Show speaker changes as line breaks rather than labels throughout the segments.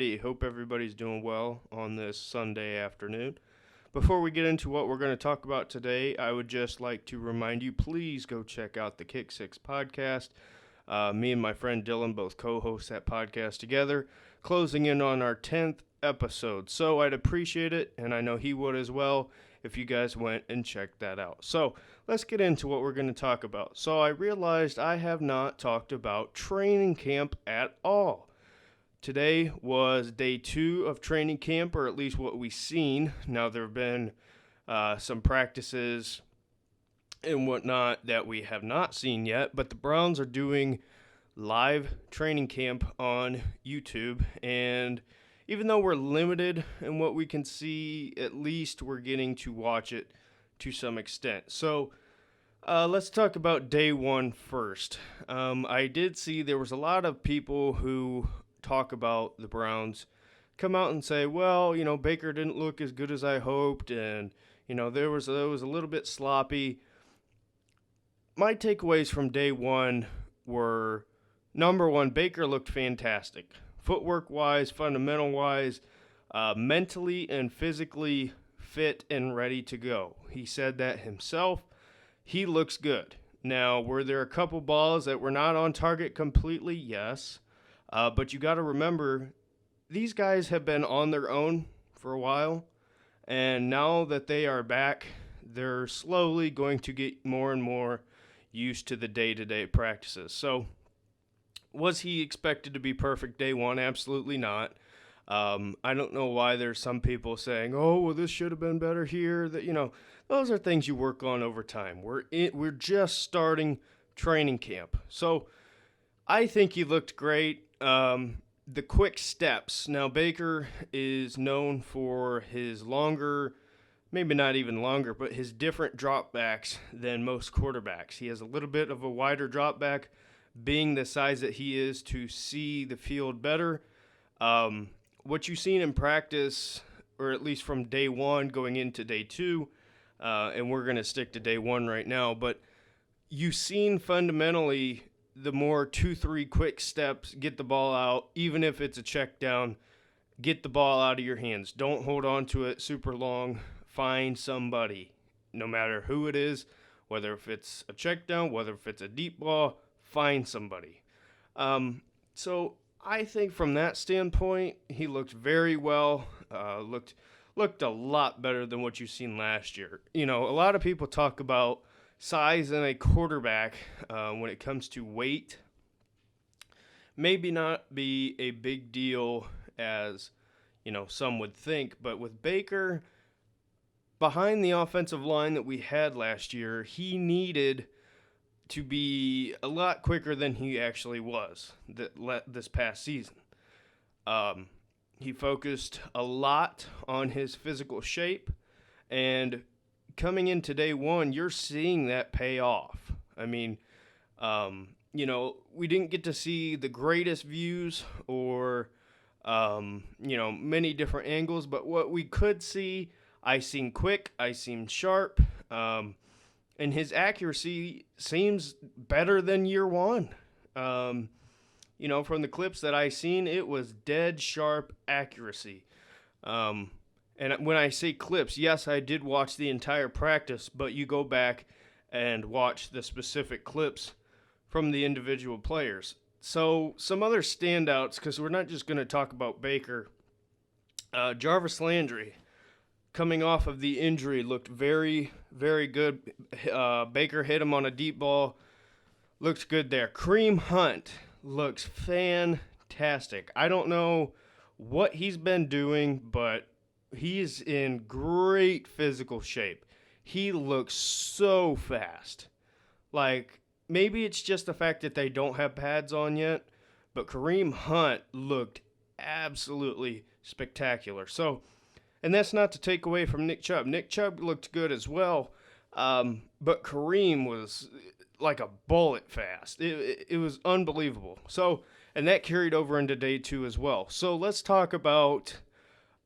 Alrighty, hope everybody's doing well on this Sunday afternoon. Before we get into what we're going to talk about today, I would just like to remind you, please go check out the Kick Six podcast. Me and my friend Dylan both co-host that podcast together, closing in on our 10th episode. So I'd appreciate it, and I know he would as well, if you guys went and checked that out. So let's get into what we're going to talk about. So I realized I have not talked about training camp at all. Today was day 2 of training camp, or at least what we've seen. Now, there have been some practices and whatnot that we have not seen yet, but the Browns are doing live training camp on YouTube, and even though we're limited in what we can see, at least we're getting to watch it to some extent. So let's talk about day 1 first. I did see there was a lot of people who talk about the Browns come out and say, well, Baker didn't look as good as I hoped, and there was a little bit sloppy. My takeaways from day 1 were, number 1, Baker looked fantastic, footwork wise, fundamental wise, mentally and physically fit and ready to go. He said that himself. He looks good. Now, were there a couple balls that were not on target completely? Yes. But you got to remember, these guys have been on their own for a while, and now that they are back, they're slowly going to get more and more used to the day-to-day practices. So, was he expected to be perfect day 1? Absolutely not. I don't know why there's some people saying, oh, well, this should have been better here. That those are things you work on over time. We're just starting training camp. So, I think he looked great. The quick steps. Now, Baker is known for his longer, maybe not even longer, but his different dropbacks than most quarterbacks. He has a little bit of a wider dropback, being the size that he is, to see the field better. What you've seen in practice, or at least from day 1 going into day 2, and we're going to stick to day 1 right now, but you've seen fundamentally the more 2-3 quick steps, get the ball out, even if it's a check down, get the ball out of your hands. Don't hold on to it super long. Find somebody, no matter who it is, whether if it's a check down, whether if it's a deep ball, find somebody. So I think from that standpoint, he looked very well, looked a lot better than what you've seen last year. A lot of people talk about size in a quarterback when it comes to weight maybe not be a big deal as some would think, but with Baker behind the offensive line that we had last year, he needed to be a lot quicker than he actually was this past season. He focused a lot on his physical shape, and coming into day 1, you're seeing that pay off. I mean, we didn't get to see the greatest views or, many different angles, but what we could see, I seen quick, I seen sharp, and his accuracy seems better than year 1. From the clips that I seen, it was dead sharp accuracy. And when I say clips, yes, I did watch the entire practice, but you go back and watch the specific clips from the individual players. So some other standouts, because we're not just going to talk about Baker. Jarvis Landry, coming off of the injury, looked very, very good. Baker hit him on a deep ball. Looked good there. Kareem Hunt looks fantastic. I don't know what he's been doing, but he's in great physical shape. He looks so fast. Like, maybe it's just the fact that they don't have pads on yet, but Kareem Hunt looked absolutely spectacular. So, and that's not to take away from Nick Chubb. Nick Chubb looked good as well, but Kareem was like a bullet fast. It was unbelievable. So, and that carried over into day 2 as well. So let's talk about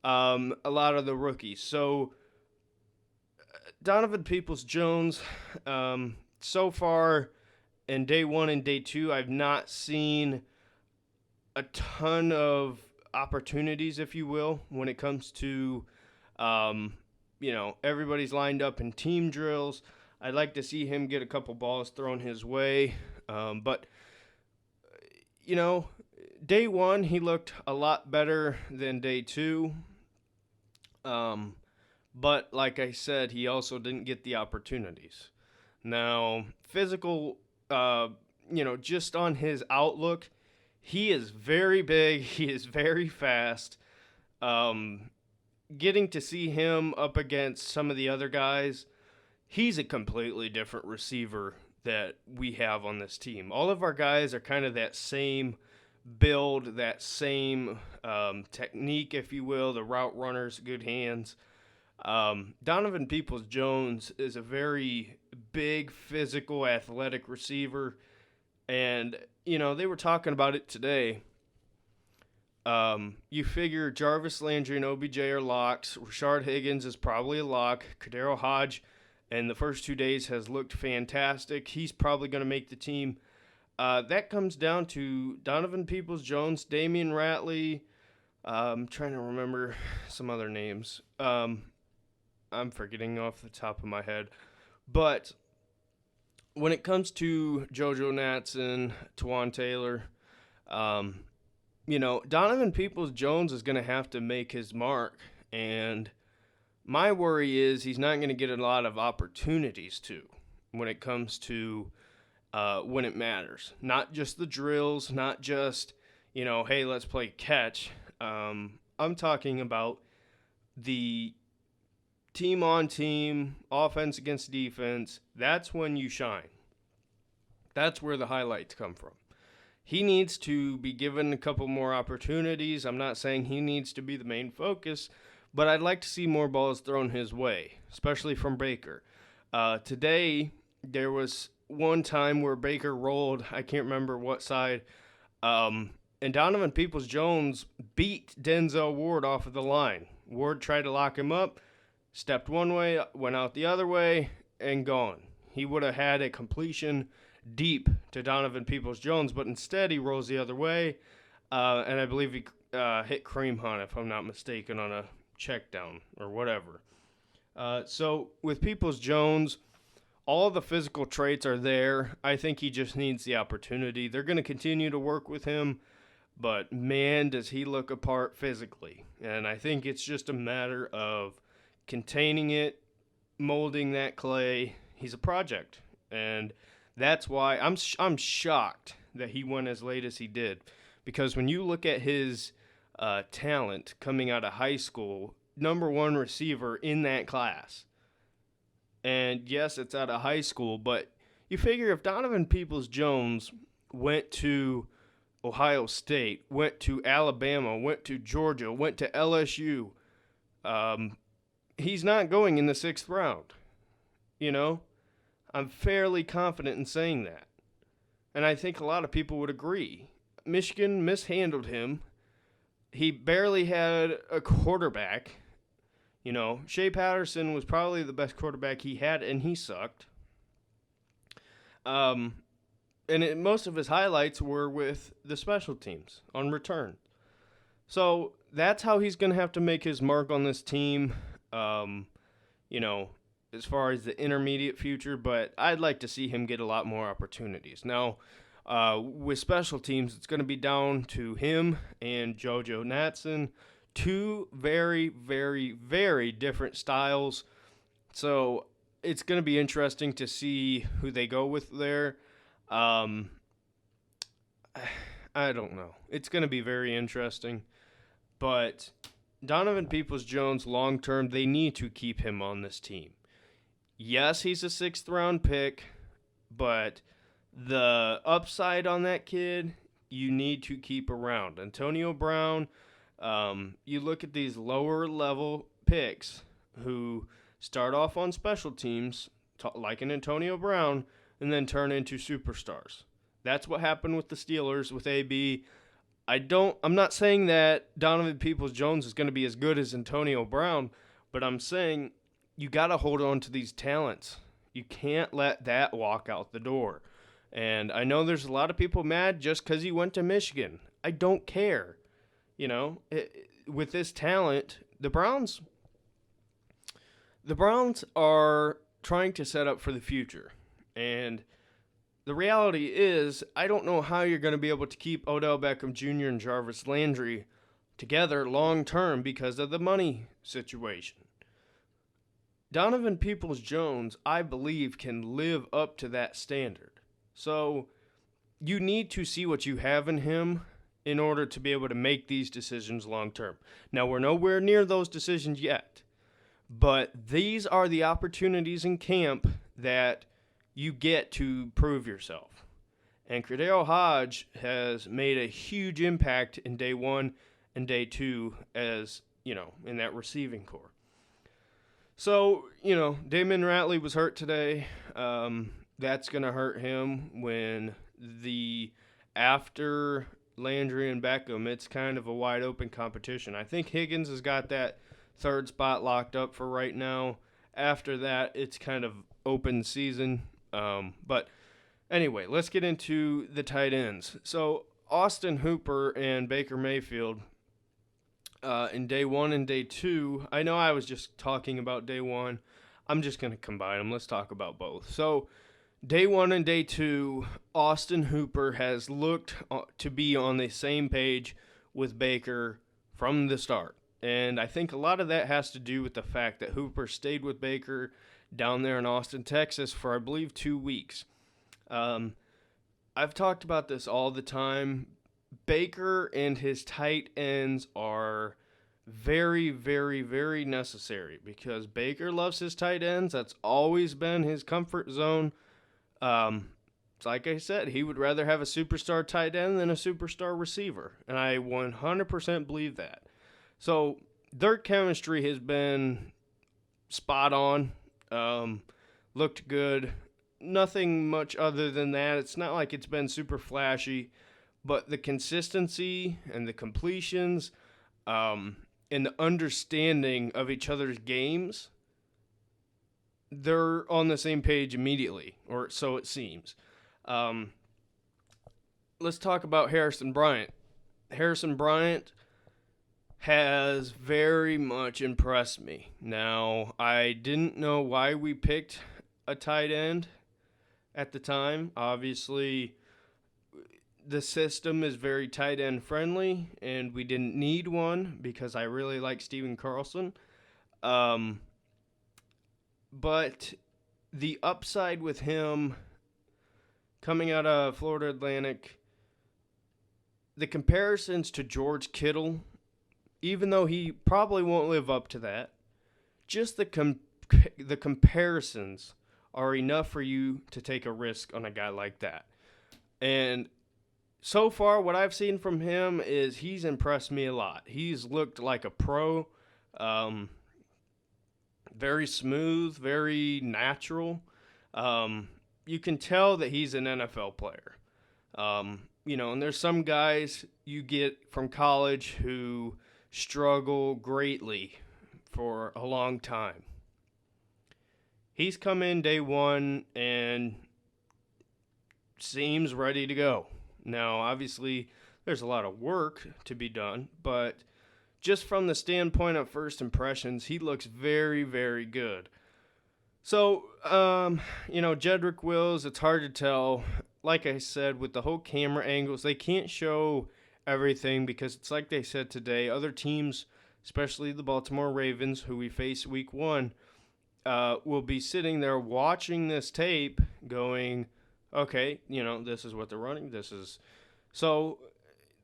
a lot of the rookies. So Donovan Peoples-Jones, so far in day 1 and day 2, I've not seen a ton of opportunities, if you will, when it comes to, everybody's lined up in team drills. I'd like to see him get a couple balls thrown his way. But, day one, he looked a lot better than day two. But like I said, he also didn't get the opportunities. Now, physical, just on his outlook, he is very big. He is very fast. Getting to see him up against some of the other guys, he's a completely different receiver that we have on this team. All of our guys are kind of that same build, that same technique, if you will, the route runners, good hands. Donovan Peoples-Jones is a very big, physical, athletic receiver. And, they were talking about it today. You figure Jarvis Landry and OBJ are locks. Rashard Higgins is probably a lock. Kadero Hodge in the first 2 days has looked fantastic. He's probably going to make the team. That comes down to Donovan Peoples-Jones, Damian Ratley. I'm trying to remember some other names. I'm forgetting off the top of my head. But when it comes to JoJo Natson, Tawan Taylor, Donovan Peoples-Jones is going to have to make his mark. And my worry is he's not going to get a lot of opportunities when it comes to when it matters. Not just the drills, not just, hey, let's play catch. I'm talking about the team-on-team, offense against defense. That's when you shine. That's where the highlights come from. He needs to be given a couple more opportunities. I'm not saying he needs to be the main focus, but I'd like to see more balls thrown his way, especially from Baker. Today, there was one time where Baker rolled, I can't remember what side, and Donovan Peoples-Jones beat Denzel Ward off of the line. Ward tried to lock him up, stepped one way, went out the other way, and gone. He would have had a completion deep to Donovan Peoples-Jones, but instead he rolls the other way, and I believe he hit Kareem Hunt, if I'm not mistaken, on a check down or whatever. So with Peoples-Jones, all the physical traits are there. I think he just needs the opportunity. They're going to continue to work with him, but man, does he look apart physically. And I think it's just a matter of containing it, molding that clay. He's a project, and that's why I'm shocked that he went as late as he did, because when you look at his talent coming out of high school, number one receiver in that class, and yes, it's out of high school, but you figure if Donovan Peoples-Jones went to Ohio State, went to Alabama, went to Georgia, went to LSU, he's not going in the 6th round. I'm fairly confident in saying that. And I think a lot of people would agree. Michigan mishandled him. He barely had a quarterback. Shea Patterson was probably the best quarterback he had, and he sucked. Most of his highlights were with the special teams on return. So that's how he's going to have to make his mark on this team, as far as the intermediate future. But I'd like to see him get a lot more opportunities. Now, with special teams, it's going to be down to him and JoJo Natson. Two very, very, very different styles. So it's going to be interesting to see who they go with there. I don't know. It's going to be very interesting. But Donovan Peoples-Jones, long term, they need to keep him on this team. Yes, he's a 6th round pick, but the upside on that kid, you need to keep around. Antonio Brown, you look at these lower level picks who start off on special teams, like an Antonio Brown, and then turn into superstars. That's what happened with the Steelers with AB. I'm not saying that Donovan Peoples-Jones is going to be as good as Antonio Brown, but I'm saying you got to hold on to these talents. You can't let that walk out the door. And I know there's a lot of people mad just because he went to Michigan. I don't care. With this talent, the Browns are trying to set up for the future. And the reality is, I don't know how you're going to be able to keep Odell Beckham Jr. and Jarvis Landry together long term because of the money situation. Donovan Peoples-Jones, I believe, can live up to that standard. So you need to see what you have in him in order to be able to make these decisions long term. Now, we're nowhere near those decisions yet, but these are the opportunities in camp that you get to prove yourself. And Cordell Hodge has made a huge impact in day one and day two as, in that receiving core. So, Damon Ratley was hurt today. That's going to hurt him when after Landry and Beckham, it's kind of a wide open competition. I think Higgins has got that third spot locked up for right now. After that, it's kind of open season. But anyway, let's get into the tight ends. So Austin Hooper and Baker Mayfield in day one and day two. I know I was just talking about day one. I'm just going to combine them. Let's talk about both. So day one and day two, Austin Hooper has looked to be on the same page with Baker from the start. And I think a lot of that has to do with the fact that Hooper stayed with Baker down there in Austin, Texas for, I believe, 2 weeks. I've talked about this all the time. Baker and his tight ends are very, very, very necessary because Baker loves his tight ends. That's always been his comfort zone. Like I said, he would rather have a superstar tight end than a superstar receiver, and I 100% believe that. So their chemistry has been spot on, looked good. Nothing much other than that. It's not like it's been super flashy, but the consistency and the completions and the understanding of each other's games, they're on the same page immediately, or so it seems. Let's talk about Harrison Bryant. Harrison Bryant has very much impressed me. Now, I didn't know why we picked a tight end at the time. Obviously, the system is very tight end friendly, and we didn't need one because I really like Steven Carlson. But the upside with him coming out of Florida Atlantic, the comparisons to George Kittle, even though he probably won't live up to that, just the comparisons are enough for you to take a risk on a guy like that. And so far, what I've seen from him is he's impressed me a lot. He's looked like a pro, very smooth, very natural. You can tell that he's an NFL player. And there's some guys you get from college who struggle greatly for a long time. He's come in day one and seems ready to go. Now, obviously, there's a lot of work to be done, but just from the standpoint of first impressions, he looks very, very good. So, Jedrick Wills, it's hard to tell. Like I said, with the whole camera angles, they can't show everything because it's like they said today, other teams, especially the Baltimore Ravens, who we face week one, will be sitting there watching this tape going, okay, this is what they're running. So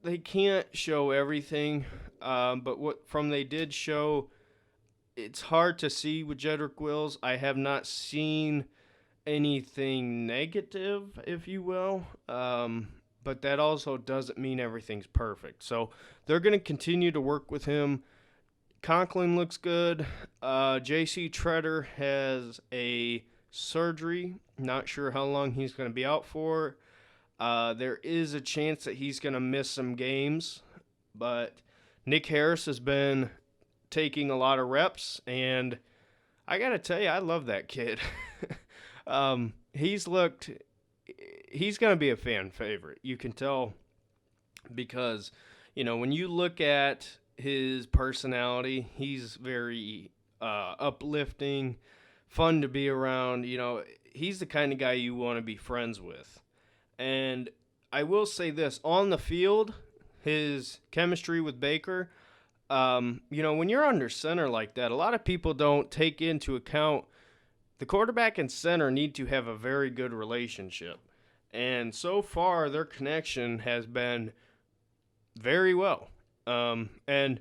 they can't show everything, but what from they did show, it's hard to see with Jedrick Wills. I have not seen anything negative, if you will, but that also doesn't mean everything's perfect. So they're going to continue to work with him. Conklin looks good. J.C. Treader has a surgery. Not sure how long he's going to be out for. There is a chance that he's going to miss some games, but Nick Harris has been taking a lot of reps, and I got to tell you, I love that kid. He's going to be a fan favorite. You can tell because, When you look at his personality, he's very uplifting, fun to be around. He's the kind of guy you want to be friends with. And I will say this, on the field, his chemistry with Baker, when you're under center like that, a lot of people don't take into account the quarterback and center need to have a very good relationship. And so far, their connection has been very well. And,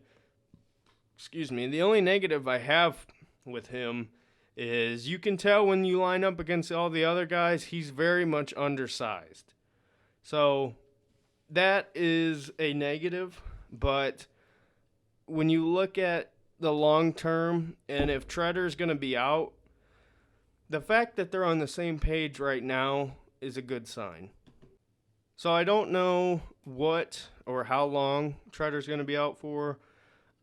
excuse me, the only negative I have with him is you can tell when you line up against all the other guys, he's very much undersized. So that is a negative, but when you look at the long term and if Tretter's going to be out, the fact that they're on the same page right now is a good sign. So I don't know what or how long Tretter's going to be out for,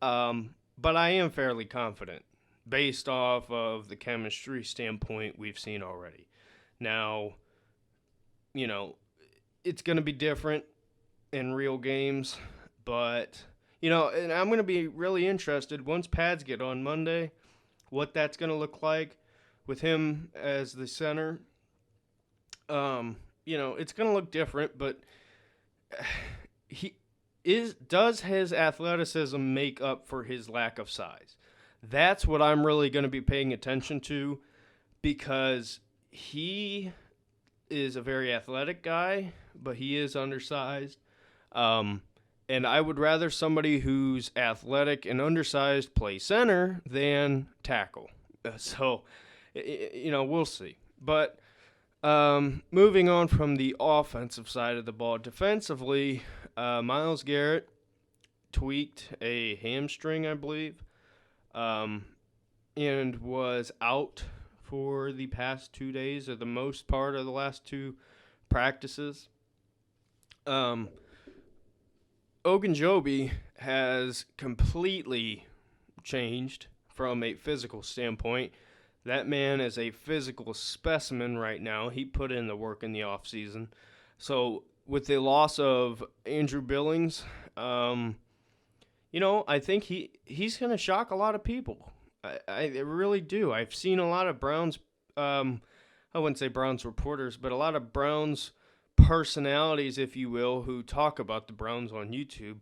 but I am fairly confident based off of the chemistry standpoint we've seen already. Now, it's going to be different in real games, but, and I'm going to be really interested once pads get on Monday, what that's going to look like with him as the center. It's going to look different, but does his athleticism make up for his lack of size? That's what I'm really going to be paying attention to, because he is a very athletic guy, but he is undersized. And I would rather somebody who's athletic and undersized play center than tackle. So, we'll see. But moving on from the offensive side of the ball, defensively, Myles Garrett tweaked a hamstring, I believe, and was out for the past 2 days or the most part of the last 2 practices. Ogunjobi has completely changed from a physical standpoint. That man is a physical specimen right now. He put in the work in the offseason. So with the loss of Andrew Billings, I think he's going to shock a lot of people. I really do. I've seen a lot of Browns, I wouldn't say Browns reporters, but a lot of Browns personalities, if you will, who talk about the Browns on YouTube,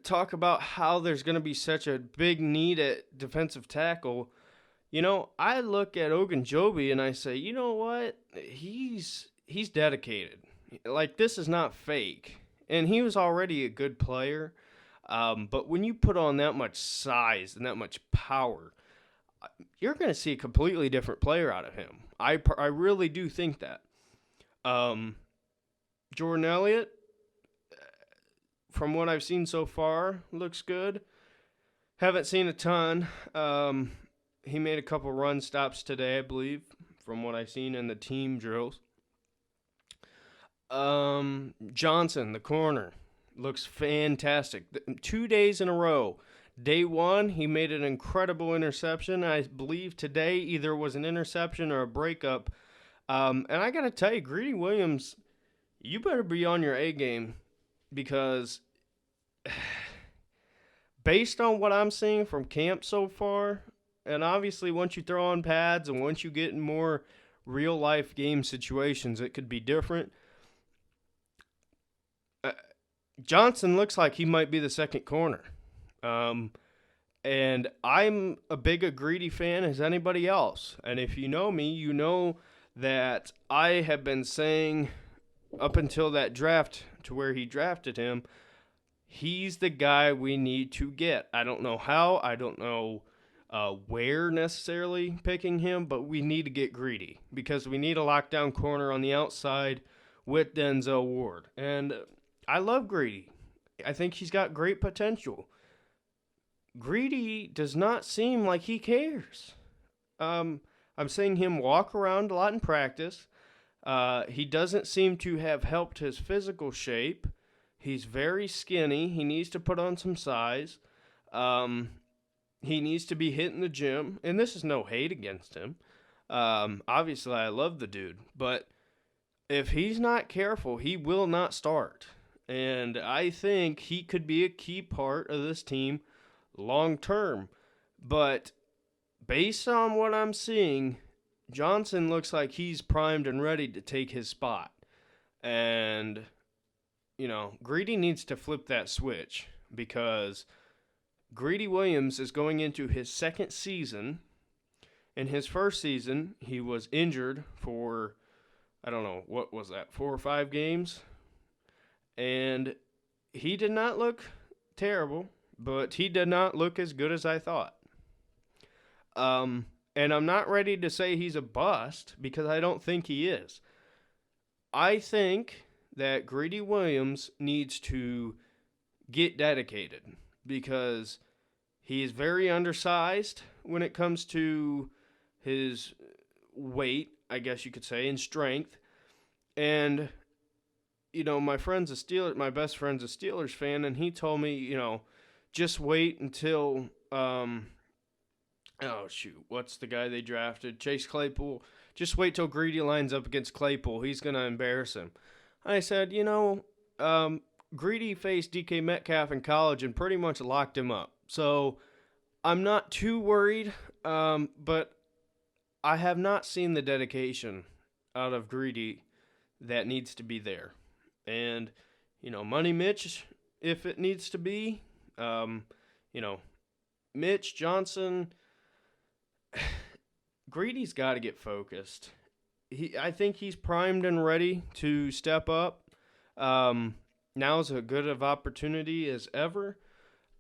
talk about how there's going to be such a big need at defensive tackle. I look at Ogunjobi and I say, you know what? He's dedicated. Like, this is not fake. And he was already a good player. But when you put on that much size and that much power, you're going to see a completely different player out of him. I really do think that. Jordan Elliott, from what I've seen so far, looks good. Haven't seen a ton. He made a couple run stops today, I believe, from what I've seen in the team drills. Johnson, the corner, looks fantastic. 2 days in a row. Day 1, he made an incredible interception. I believe today either was an interception or a breakup. And I got to tell you, Greedy Williams, you better be on your A game, because based on what I'm seeing from camp so far, and obviously once you throw on pads and once you get in more real-life game situations, it could be different. Johnson looks like he might be the second corner. And I'm a Greedy fan as anybody else. And if you know me, you know that I have been saying up until that draft to where he drafted him, he's the guy we need to get. I don't know how. I don't know where necessarily picking him, but we need to get Greedy because we need a lockdown corner on the outside with Denzel Ward. And I love Greedy. I think he's got great potential. Greedy does not seem like he cares. I'm seeing him walk around a lot in practice. He doesn't seem to have helped his physical shape. He's very skinny. He needs to put on some size. He needs to be hitting the gym. And this is no hate against him. Obviously, I love the dude. But if he's not careful, he will not start. And I think he could be a key part of this team long term. But based on what I'm seeing, Johnson looks like he's primed and ready to take his spot. And, Greedy needs to flip that switch because Greedy Williams is going into his second season. In his first season, he was injured for, I don't know, what was that, 4 or 5 games? And he did not look terrible, but he did not look as good as I thought. And I'm not ready to say he's a bust because I don't think he is. I think that Greedy Williams needs to get dedicated because he is very undersized when it comes to his weight, I guess you could say, and strength. And my my best friend's a Steelers fan, and he told me, just wait until what's the guy they drafted? Chase Claypool. Just wait till Greedy lines up against Claypool. He's gonna embarrass him. I said, Greedy faced DK Metcalf in college and pretty much locked him up. So I'm not too worried, but I have not seen the dedication out of Greedy that needs to be there. And, Money Mitch, if it needs to be, Mitch, Johnson, Greedy's got to get focused. I think he's primed and ready to step up. Now is as good of opportunity as ever.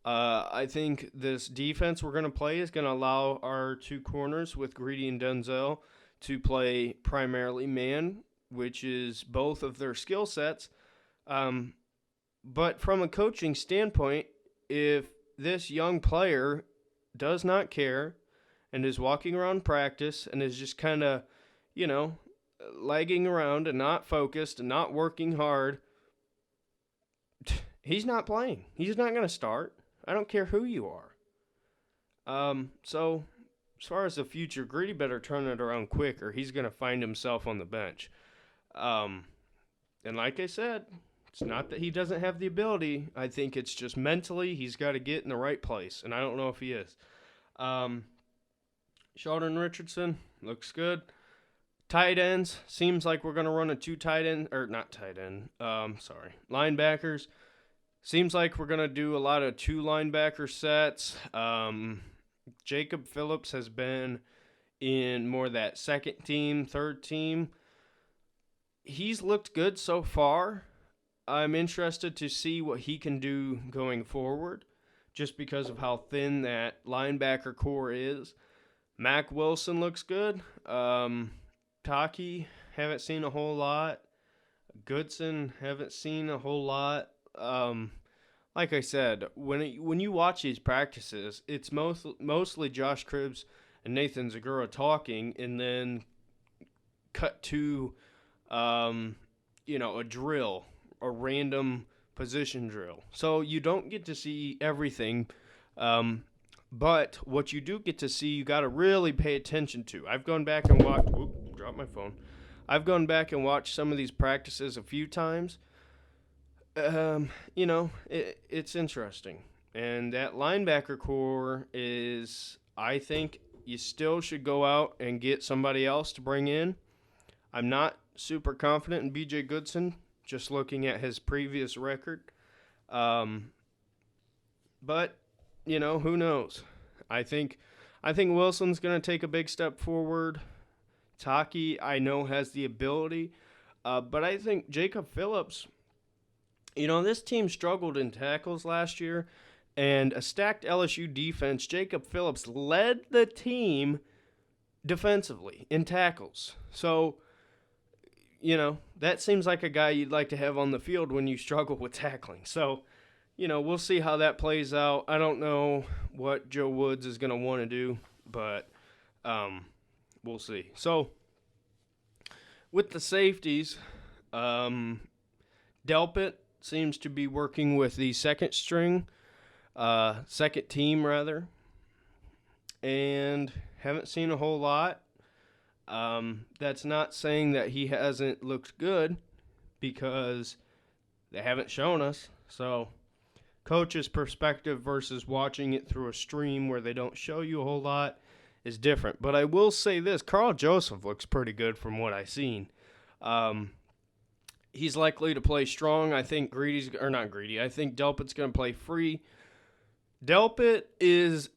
I think this defense we're going to play is going to allow our two corners with Greedy and Denzel to play primarily man, which is both of their skill sets. But from a coaching standpoint, if this young player does not care and is walking around practice and is just kind of, lagging around and not focused and not working hard, he's not playing. He's not going to start. I don't care who you are. So as far as the future, Greedy better turn it around quick or he's going to find himself on the bench. And like I said, it's not that he doesn't have the ability. I think it's just mentally he's got to get in the right place, and I don't know if he is. Sheldon Richardson looks good. Tight ends, seems like we're going to run a linebackers. Seems like we're going to do a lot of 2 linebacker sets. Jacob Phillips has been in more that second team, third team. He's looked good so far. I'm interested to see what he can do going forward just because of how thin that linebacker core is. Mac Wilson looks good. Taki, haven't seen a whole lot. Goodson, haven't seen a whole lot. Like I said, when you watch these practices, it's mostly Josh Cribbs and Nathan Zagura talking, and then cut to, a drill, a random position drill. So you don't get to see everything, but what you do get to see, you got to really pay attention to. I've gone back and watched. Dropped my phone. I've gone back and watched some of these practices a few times. It's interesting. And that linebacker core is, I think, you still should go out and get somebody else to bring in. I'm not super confident in B.J. Goodson, just looking at his previous record. But, who knows? I think Wilson's going to take a big step forward. Taki, I know, has the ability. But I think Jacob Phillips, this team struggled in tackles last year. And a stacked LSU defense, Jacob Phillips led the team defensively in tackles. So, that seems like a guy you'd like to have on the field when you struggle with tackling. So, we'll see how that plays out. I don't know what Joe Woods is going to want to do, but we'll see. So, with the safeties, Delpit seems to be working with the second team, and haven't seen a whole lot. That's not saying that he hasn't looked good, because They haven't shown us. So, coach's perspective versus watching it through a stream where they don't show you a whole lot is different. But I will say this, Carl Joseph looks pretty good from what I've seen. He's likely to play strong. I think I think Delpit's going to play free. Delpit he's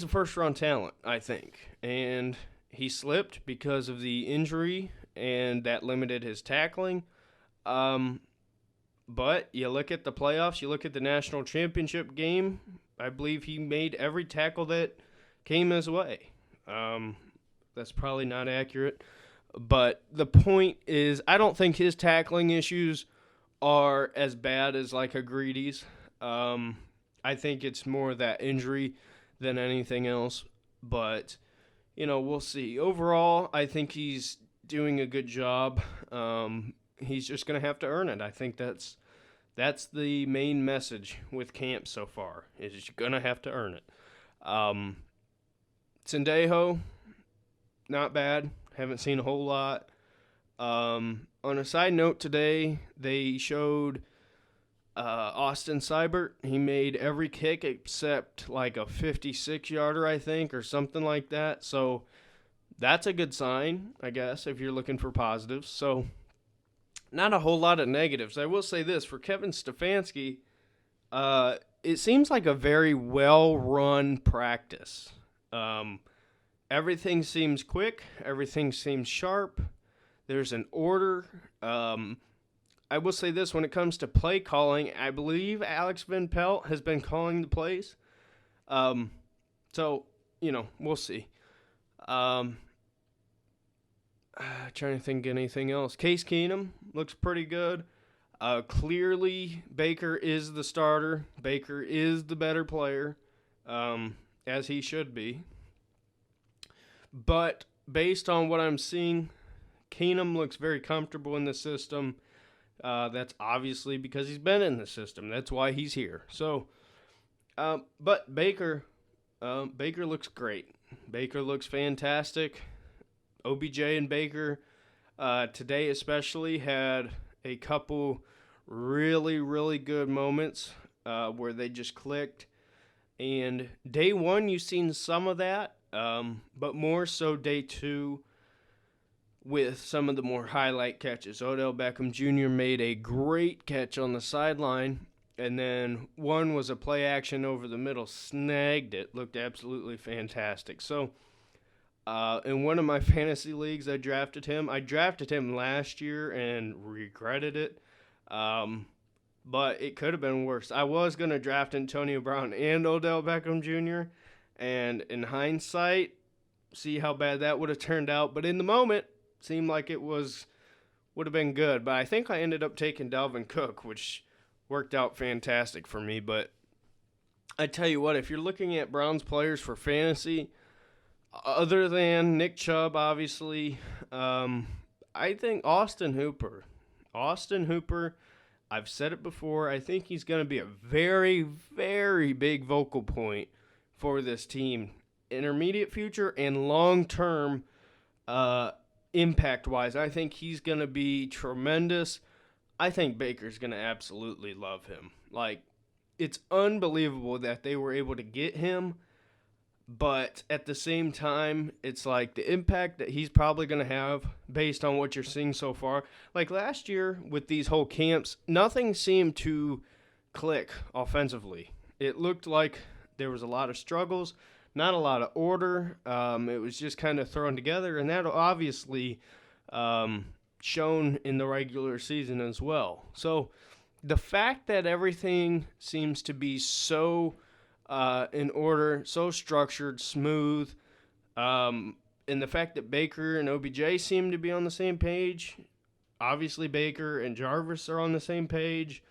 a first-round talent, I think. And he slipped because of the injury, and that limited his tackling. But you look at the playoffs, you look at the national championship game, I believe he made every tackle that came his way. That's probably not accurate. But the point is, I don't think his tackling issues are as bad as like a Greedy's. I think it's more that injury than anything else. But, we'll see. Overall, I think he's doing a good job. He's just going to have to earn it. I think that's the main message with camp so far, is you're going to have to earn it. Sendejo, not bad. Haven't seen a whole lot. On a side note today, they showed Austin Seibert. He made every kick except like a 56-yarder, I think, or something like that. So that's a good sign, I guess, if you're looking for positives. So not a whole lot of negatives. I will say this, for Kevin Stefanski, it seems like a very well-run practice. Everything seems quick. Everything seems sharp. There's an order. I will say this, when it comes to play calling, I believe Alex Van Pelt has been calling the plays. So, we'll see. Trying to think of anything else. Case Keenum looks pretty good. Clearly, Baker is the starter. Baker is the better player, as he should be. But based on what I'm seeing, Keenum looks very comfortable in the system. That's obviously because he's been in the system. That's why he's here. So, but Baker looks great. Baker looks fantastic. OBJ and Baker today especially had a couple really, really good moments where they just clicked. And day one, you've seen some of that. But more so day two with some of the more highlight catches. Odell Beckham Jr. made a great catch on the sideline, and then one was a play action over the middle, snagged it, looked absolutely fantastic. So, in one of my fantasy leagues, I drafted him. I drafted him last year and regretted it, but it could have been worse. I was going to draft Antonio Brown and Odell Beckham Jr., and in hindsight, see how bad that would have turned out. But in the moment, seemed like it would have been good. But I think I ended up taking Dalvin Cook, which worked out fantastic for me. But I tell you what, if you're looking at Browns players for fantasy, other than Nick Chubb, obviously, I think Austin Hooper, I've said it before, I think he's going to be a very, very big vocal point for this team, intermediate future and long-term impact-wise. I think he's going to be tremendous. I think Baker's going to absolutely love him. Like, it's unbelievable that they were able to get him, but at the same time, it's like the impact that he's probably going to have based on what you're seeing so far. Like last year with these whole camps, nothing seemed to click offensively. It looked like there was a lot of struggles, not a lot of order. It was just kind of thrown together, and that obviously shown in the regular season as well. So the fact that everything seems to be so in order, so structured, smooth, and the fact that Baker and OBJ seem to be on the same page, obviously Baker and Jarvis are on the same page,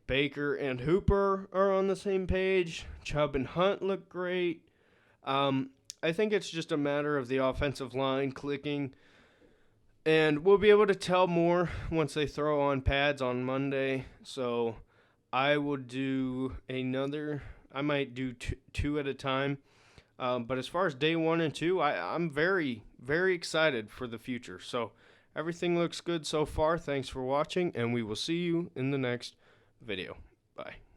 Baker and Hooper are on the same page. Chubb and Hunt look great. I think it's just a matter of the offensive line clicking. And we'll be able to tell more once they throw on pads on Monday. So I will do I might do two at a time. But as far as day 1 and 2, I'm very, very excited for the future. So Everything looks good so far. Thanks for watching, and we will see you in the next video. Bye.